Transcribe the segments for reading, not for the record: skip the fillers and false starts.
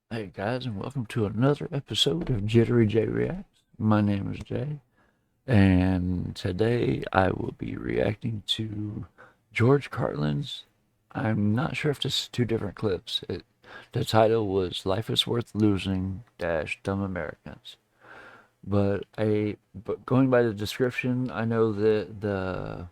Hey guys, and welcome to another episode of Jittery J Reacts. My name is Jay, and today I will be reacting to George Carlin's. I'm not sure if this is two different clips. The title was "Life is Worth Losing Dash Dumb Americans," but going by the description, I know that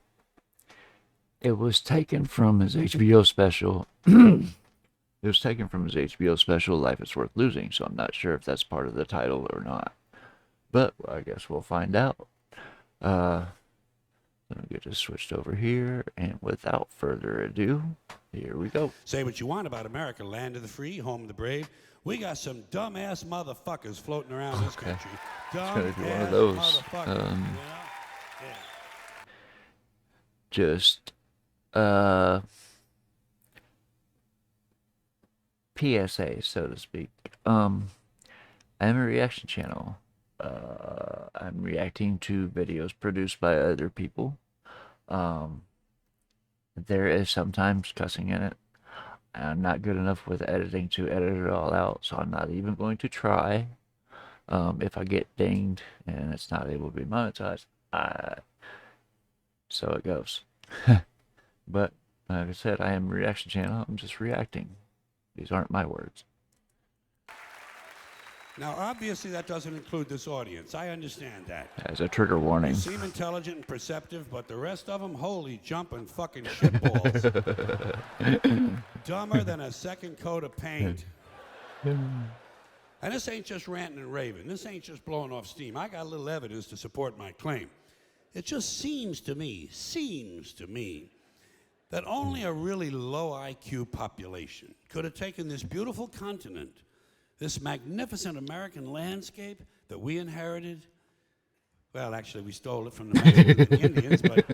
it was taken from his HBO special. It was taken from his HBO special, Life is Worth Losing, so I'm not sure if that's part of the title or not. But I guess we'll find out. Let me get this switched over here, and without further ado, here we go. Say what you want about America, land of the free, home of the brave. We got some dumbass motherfuckers floating around this country. It's gonna be one of those. Motherfuckers. Yeah. Just PSA, so to speak. I'm a reaction channel. I'm reacting to videos produced by other people. There is sometimes cussing in it. I'm not good enough with editing to edit it all out, so I'm not even going to try. If I get dinged and it's not able to be monetized, so it goes. But like I said, I am a reaction channel. I'm just reacting. These aren't my words. Now, obviously, that doesn't include this audience. I understand that. As a trigger warning. You seem intelligent and perceptive, but the rest of them, holy jumping fucking shitballs. Dumber than a second coat of paint. And this ain't just ranting and raving. This ain't just blowing off steam. I got a little evidence to support my claim. It just seems to me, that only a really low IQ population could have taken this beautiful continent, this magnificent American landscape that we inherited. Well, actually, we stole it from the Mexican Indians, but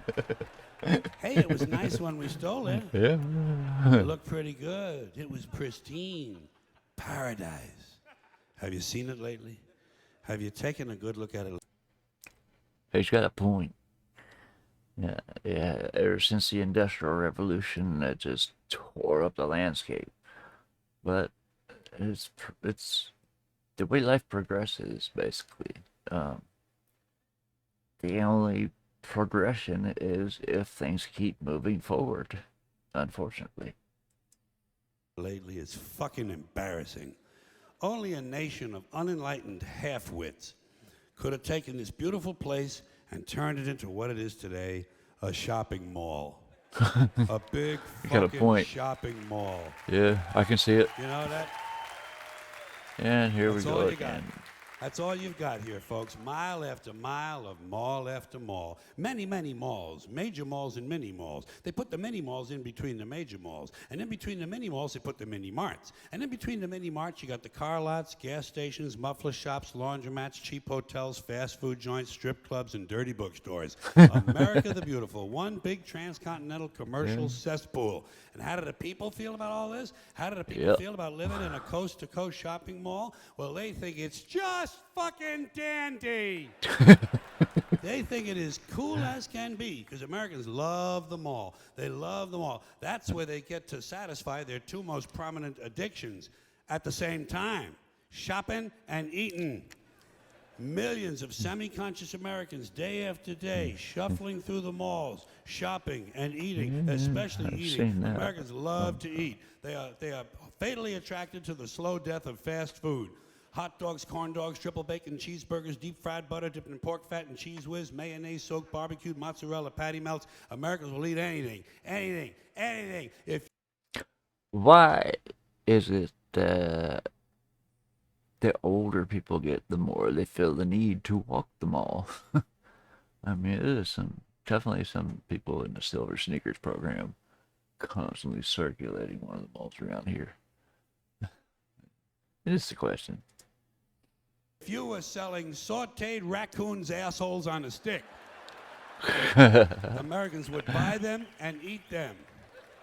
hey, it was nice when we stole it. Yeah. It looked pretty good. It was pristine. Paradise. Have you seen it lately? Have you taken a good look at it? He's got a point. Yeah. Ever since the Industrial Revolution, it just tore up the landscape. But it's the way life progresses, basically. The only progression is if things keep moving forward, unfortunately. Lately is fucking embarrassing. Only a nation of unenlightened half-wits could have taken this beautiful place and turned it into what it is today, a shopping mall. A big fucking shopping mall. Yeah, I can see it. You know that? And here we go again. That's all you've got here, folks. Mile after mile of mall after mall. Many, many malls. Major malls and mini malls. They put the mini malls in between the major malls. And in between the mini malls, they put the mini marts. And in between the mini marts, you got the car lots, gas stations, muffler shops, laundromats, cheap hotels, fast food joints, strip clubs, and dirty bookstores. America the Beautiful. One big transcontinental commercial cesspool. And how do the people feel about all this? How do the people feel about living in a coast-to-coast shopping mall? Well, they think it's just fucking dandy. They think it is cool as can be because Americans love the mall. They love the mall. That's where they get to satisfy their two most prominent addictions at the same time, shopping and eating. Millions of semi-conscious Americans, day after day, shuffling through the malls, shopping and eating, especially eating. Americans love to eat. They are fatally attracted to the slow death of fast food. Hot dogs, corn dogs, triple bacon cheeseburgers, deep fried butter dipped in pork fat and cheese whiz, mayonnaise soaked barbecued mozzarella patty melts. Americans will eat anything. Why is it that the older people get, the more they feel the need to walk the mall? I mean, there's definitely some people in the Silver Sneakers program constantly circulating one of the malls around here. It is the question. If you were selling sauteed raccoons' assholes on a stick, Americans would buy them and eat them,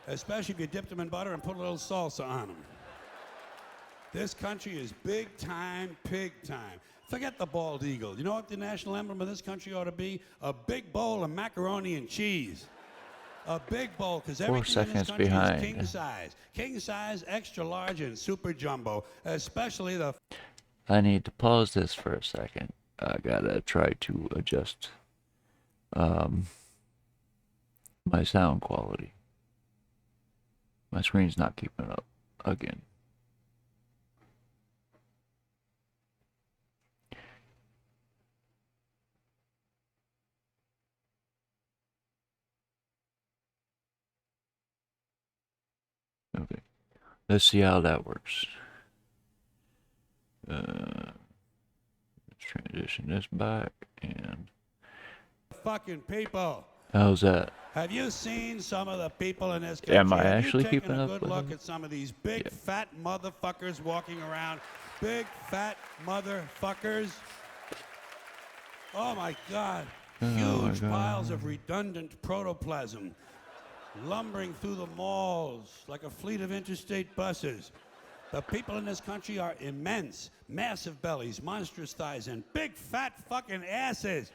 especially if you dipped them in butter and put a little salsa on them. This country is big time, pig time. Forget the bald eagle. You know what the national emblem of this country ought to be? A big bowl of macaroni and cheese. A big bowl, because 4 everything in this seconds country is behind. king size. King size, extra large, and super jumbo. Especially the... I need to pause this for a second. I gotta try to adjust my sound quality. My screen's not keeping up again. Okay, let's see how that works. Let's transition this back and fucking people. how's that? Have you seen some of the people in this country? Am I Have actually you taken keeping a up good with look them? at some of these big fat motherfuckers walking around? Big fat motherfuckers. Oh my God. Huge piles of redundant protoplasm lumbering through the malls like a fleet of interstate buses. The people in this country are immense, massive bellies, monstrous thighs, and big fat fucking asses.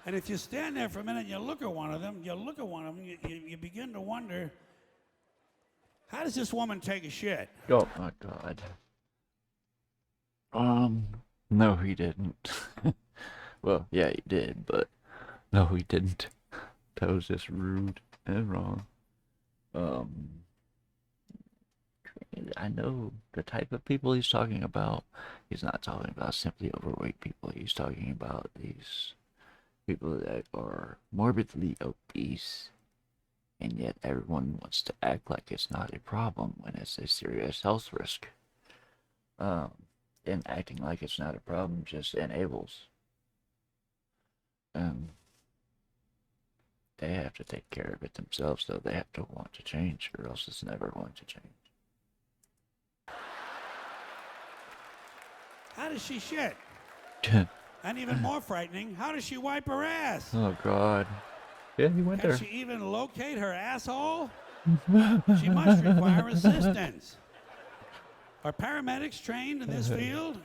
And if you stand there for a minute and you look at one of them, you begin to wonder, how does this woman take a shit? Oh my God. No, he didn't. Well, yeah, he did, but no, he didn't. That was just rude and wrong. I know the type of people he's talking about. He's not talking about simply overweight people. He's talking about these people that are morbidly obese, and yet everyone wants to act like it's not a problem when it's a serious health risk. And acting like it's not a problem just enables. They have to take care of it themselves, though. They have to want to change, or else it's never going to change. How does she shit? And even more frightening, how does she wipe her ass? Oh God. Yeah, he went Can there. she even locate her asshole? She must require assistance. Are paramedics trained in this field?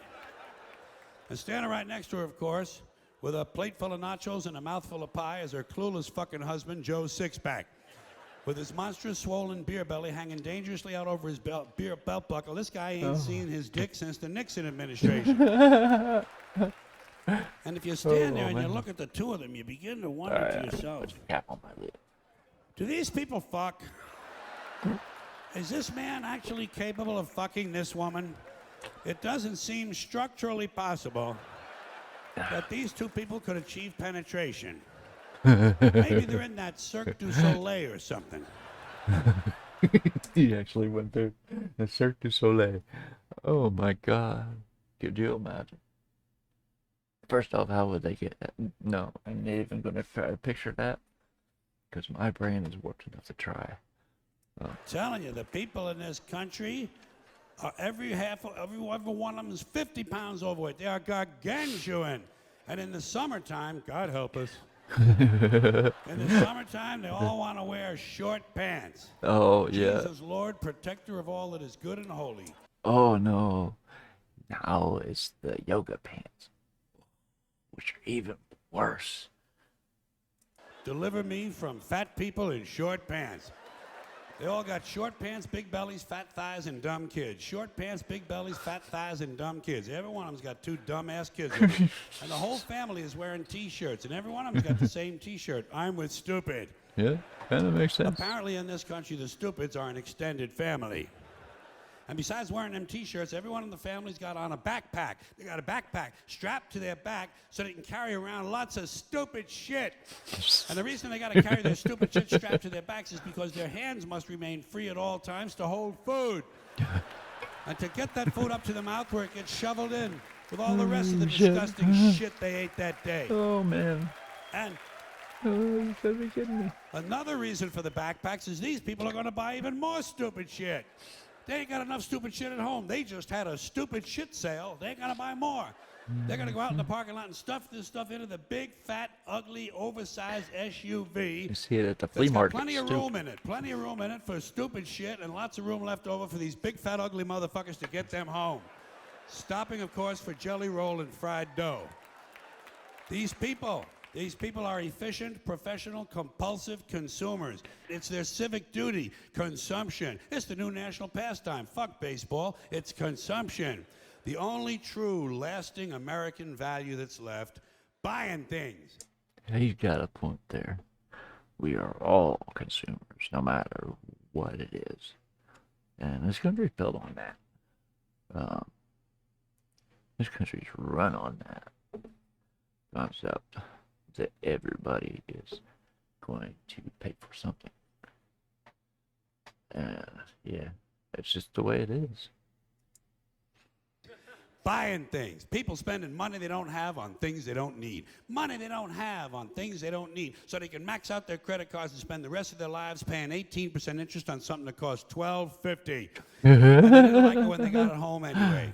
And standing right next to her, of course, with a plate full of nachos and a mouthful of pie is her clueless fucking husband, Joe Sixpack. With his monstrous swollen beer belly hanging dangerously out over his belt buckle. This guy ain't seen his dick since the Nixon administration. And if you stand there and you look at the two of them, you begin to wonder to yourself, Put a cap on my lip. do these people fuck? Is this man actually capable of fucking this woman? It doesn't seem structurally possible that these two people could achieve penetration. Maybe they're in that Cirque du Soleil or something. He actually went there. The Cirque du Soleil. Oh my God. Could you imagine? First off, how would they get that? No, I'm not even going to try to picture that. Because my brain is warped enough to try. I'm telling you, the people in this country, every one of them is 50 pounds overweight. They are gargantuan. And in the summertime, God help us. In the summertime, they all want to wear short pants. Oh, yeah. Jesus, Lord, protector of all that is good and holy. Oh, no. Now it's the yoga pants. Which are even worse. Deliver me from fat people in short pants. They all got short pants, big bellies, fat thighs, and dumb kids. Short pants, big bellies, fat thighs, and dumb kids. Every one of them's got two dumb-ass kids with them. And the whole family is wearing T-shirts, and every one of them's got the same T-shirt. I'm with stupid. Yeah, kind of makes sense. Apparently in this country, the stupids are an extended family. And besides wearing them T-shirts, everyone in the family's got on a backpack. They got a backpack strapped to their back so they can carry around lots of stupid shit. And the reason they got to carry their stupid shit strapped to their backs is because their hands must remain free at all times to hold food. And to get that food up to the mouth where it gets shoveled in with all the rest of the disgusting shit they ate that day. Oh, man. And you gotta be kidding me. another reason for the backpacks is these people are going to buy even more stupid shit. They ain't got enough stupid shit at home. They just had a stupid shit sale. They ain't gonna buy more. They're gonna go out in the parking lot and stuff this stuff into the big, fat, ugly, oversized SUV. You see it at the flea market. Plenty of room in it. Plenty of room in it for stupid shit and lots of room left over for these big, fat, ugly motherfuckers to get them home. Stopping, of course, for jelly roll and fried dough. These people, These people are efficient, professional, compulsive consumers. It's their civic duty. Consumption. It's the new national pastime. Fuck baseball. It's consumption. The only true, lasting American value that's left, buying things. Yeah, you got a point there. We are all consumers, no matter what it is. And this country's built on that. This country's run on that concept that everybody is going to pay for something. And yeah, it's just the way it is. Buying things. People spending money they don't have on things they don't need. Money they don't have on things they don't need. So they can max out their credit cards and spend the rest of their lives paying 18% interest on something that costs $12.50. And they didn't like it when they got it home anyway.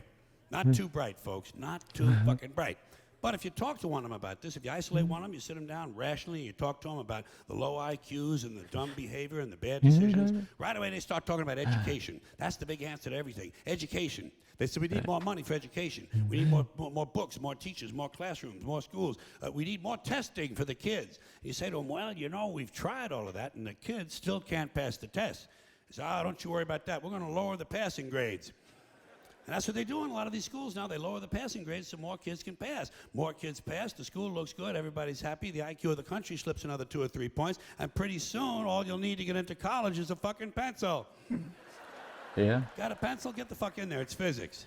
Not too bright, folks. Not too fucking bright. But if you talk to one of them about this, if you isolate one of them, you sit them down rationally, and you talk to them about the low IQs and the dumb behavior and the bad decisions, right away they start talking about education. That's the big answer to everything. Education. They said we need more money for education. We need more books, more teachers, more classrooms, more schools. We need more testing for the kids. You say to them, well, you know, we've tried all of that, and the kids still can't pass the test. They say, don't you worry about that. We're going to lower the passing grades. And that's what they do in a lot of these schools now. They lower the passing grades so more kids can pass. More kids pass, the school looks good, everybody's happy, the IQ of the country slips another 2 or 3 points, and pretty soon all you'll need to get into college is a fucking pencil. Yeah. Got a pencil? Get the fuck in there. It's physics.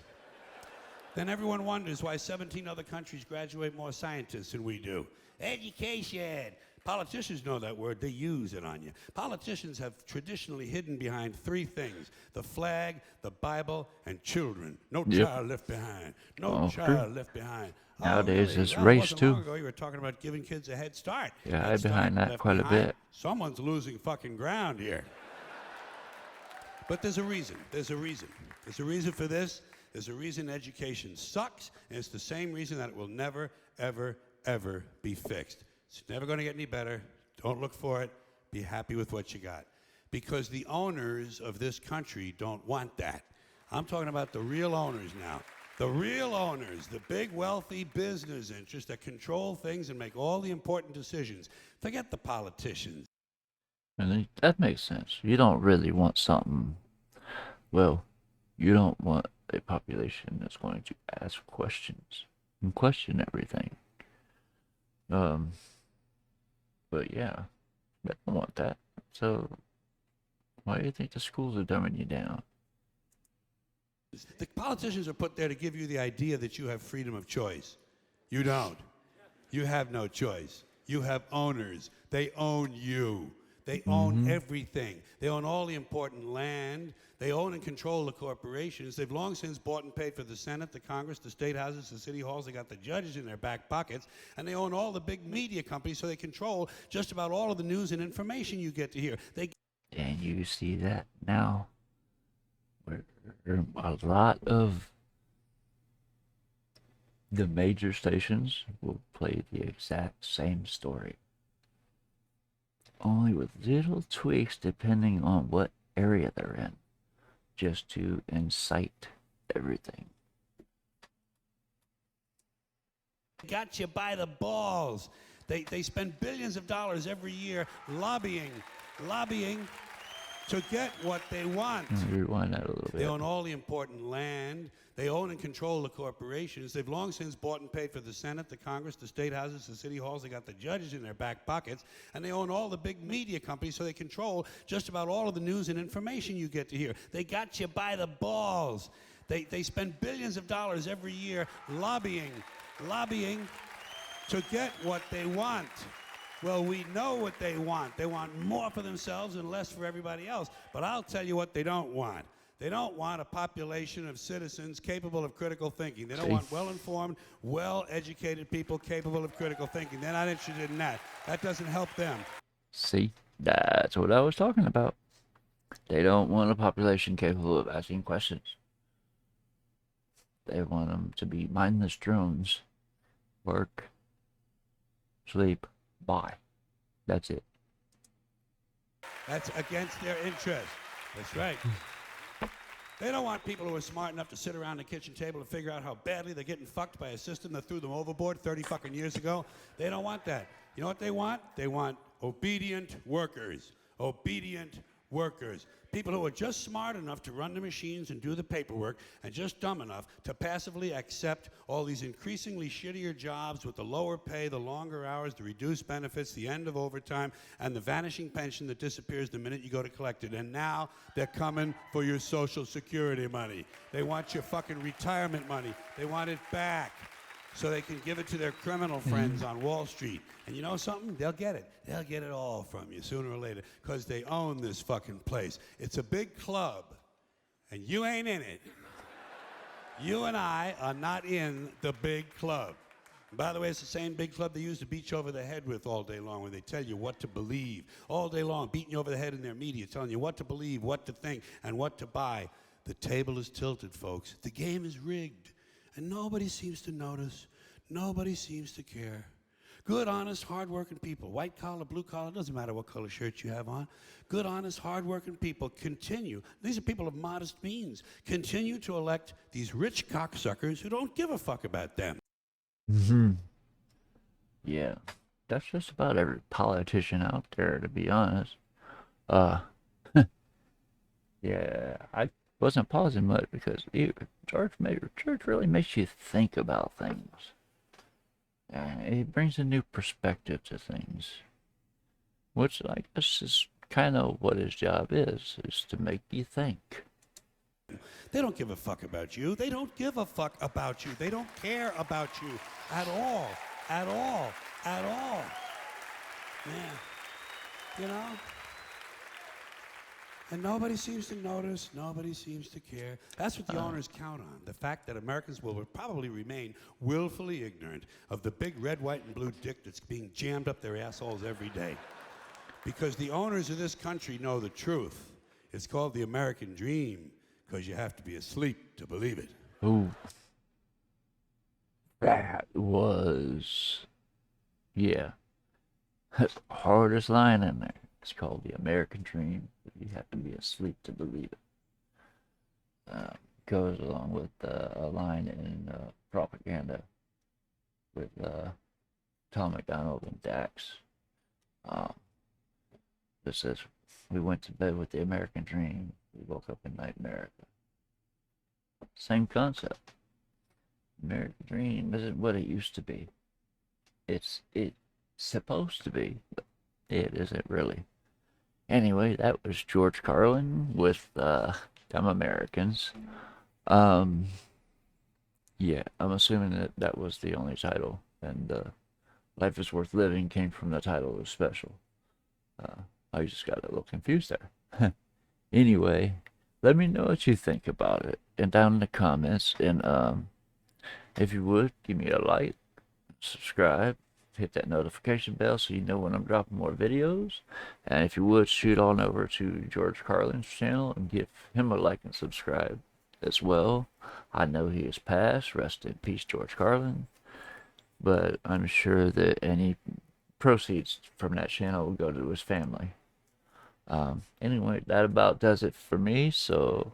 Then everyone wonders why 17 other countries graduate more scientists than we do. Education. Politicians know that word. They use it on you. Politicians have traditionally hidden behind 3 things: the flag, the Bible, and children. No child left behind. No child left behind. Nowadays, really? it's Well, race, it wasn't too. long ago you were talking about giving kids a head start. Yeah, Head I'm start, behind that left quite a behind. bit. Someone's losing fucking ground here. But there's a reason. There's a reason. There's a reason for this. There's a reason education sucks, and it's the same reason that it will never, ever, ever be fixed. It's never going to get any better. Don't look for it. Be happy with what you got. Because the owners of this country don't want that. I'm talking about the real owners now. The real owners, the big wealthy business interests that control things and make all the important decisions. Forget the politicians. And that makes sense. You don't really want something. Well, you don't want a population that's going to ask questions and question everything. But yeah, I don't want that. So, why do you think the schools are dumbing you down? The politicians are put there to give you the idea that you have freedom of choice. You don't. You have no choice. You have owners. They own you. They own everything. They own all the important land. They own and control the corporations. They've long since bought and paid for the Senate, the Congress, the state houses, the city halls. They got the judges in their back pockets. And they own all the big media companies, so they control just about all of the news and information you get to hear. And you see that now, where a lot of the major stations will play the exact same story, only with little tweaks depending on what area they're in, just to incite everything. Got you by the balls. They spend billions of dollars every year lobbying to get what they want. Rewind that a little bit. They own all the important land. They own and control the corporations. They've long since bought and paid for the Senate, the Congress, the state houses, the city halls. They got the judges in their back pockets. And they own all the big media companies, so they control just about all of the news and information you get to hear. They got you by the balls. They spend billions of dollars every year lobbying to get what they want. Well, we know what they want. They want more for themselves and less for everybody else. But I'll tell you what they don't want. They don't want a population of citizens capable of critical thinking. They don't want well-informed, well-educated people capable of critical thinking. They're not interested in that. That doesn't help them. See, that's what I was talking about. They don't want a population capable of asking questions. They want them to be mindless drones. Work, sleep, buy. That's it. That's against their interest. That's right. They don't want people who are smart enough to sit around the kitchen table and figure out how badly they're getting fucked by a system that threw them overboard 30 fucking years ago. They don't want that. You know what they want? They want obedient workers. Obedient workers. People who are just smart enough to run the machines and do the paperwork and just dumb enough to passively accept all these increasingly shittier jobs with the lower pay, the longer hours, the reduced benefits, the end of overtime, and the vanishing pension that disappears the minute you go to collect it. And now they're coming for your Social Security money. They want your fucking retirement money. They want it back so they can give it to their criminal friends on Wall Street. And you know something? They'll get it. They'll get it all from you sooner or later because they own this fucking place. It's a big club, and you ain't in it. You and I are not in the big club. And by the way, it's the same big club they used to beat you over the head with all day long when they tell you what to believe. All day long, beating you over the head in their media, telling you what to believe, what to think, and what to buy. The table is tilted, folks. The game is rigged. And nobody seems to notice. Nobody seems to care. Good, honest, hard-working people, white collar, blue collar, doesn't matter what color shirt you have on. Good, honest, hard-working people continue. These are people of modest means. Continue to elect these rich cocksuckers who don't give a fuck about them. Yeah, that's just about every politician out there, to be honest. Yeah, I wasn't pausing much because George really makes you think about things. It brings a new perspective to things, which I guess is kind of what his job is to make you think. They don't give a fuck about you. They don't give a fuck about you. They don't care about you at all, at all, at all. Yeah, you know? And nobody seems to notice, nobody seems to care. That's what the owners count on, the fact that Americans will probably remain willfully ignorant of the big red, white, and blue dick that's being jammed up their assholes every day. Because the owners of this country know the truth. It's called the American dream, because you have to be asleep to believe it. Ooh. That was... yeah. That's the hardest line in there. It's called the American dream. You have to be asleep to believe it. Goes along with a line in propaganda with Tom McDonald and Dax. That says, we went to bed with the American dream. We woke up in Nightmare. Same concept. American dream isn't what it used to be. It's supposed to be, but it isn't really. Anyway, that was George Carlin with Dumb Americans. Yeah, I'm assuming that was the only title, and Life is Worth Living came from the title of the special. I just got a little confused there. Anyway, let me know what you think about it, and down in the comments, and if you would, give me a like, subscribe, hit that notification bell so you know when I'm dropping more videos. And if you would, shoot on over to George Carlin's channel and give him a like and subscribe as well. I know he is passed. Rest in peace, George Carlin. But I'm sure that any proceeds from that channel will go to his family. Anyway, that about does it for me. So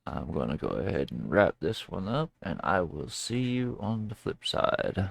I'm going to go ahead and wrap this one up, and I will see you on the flip side.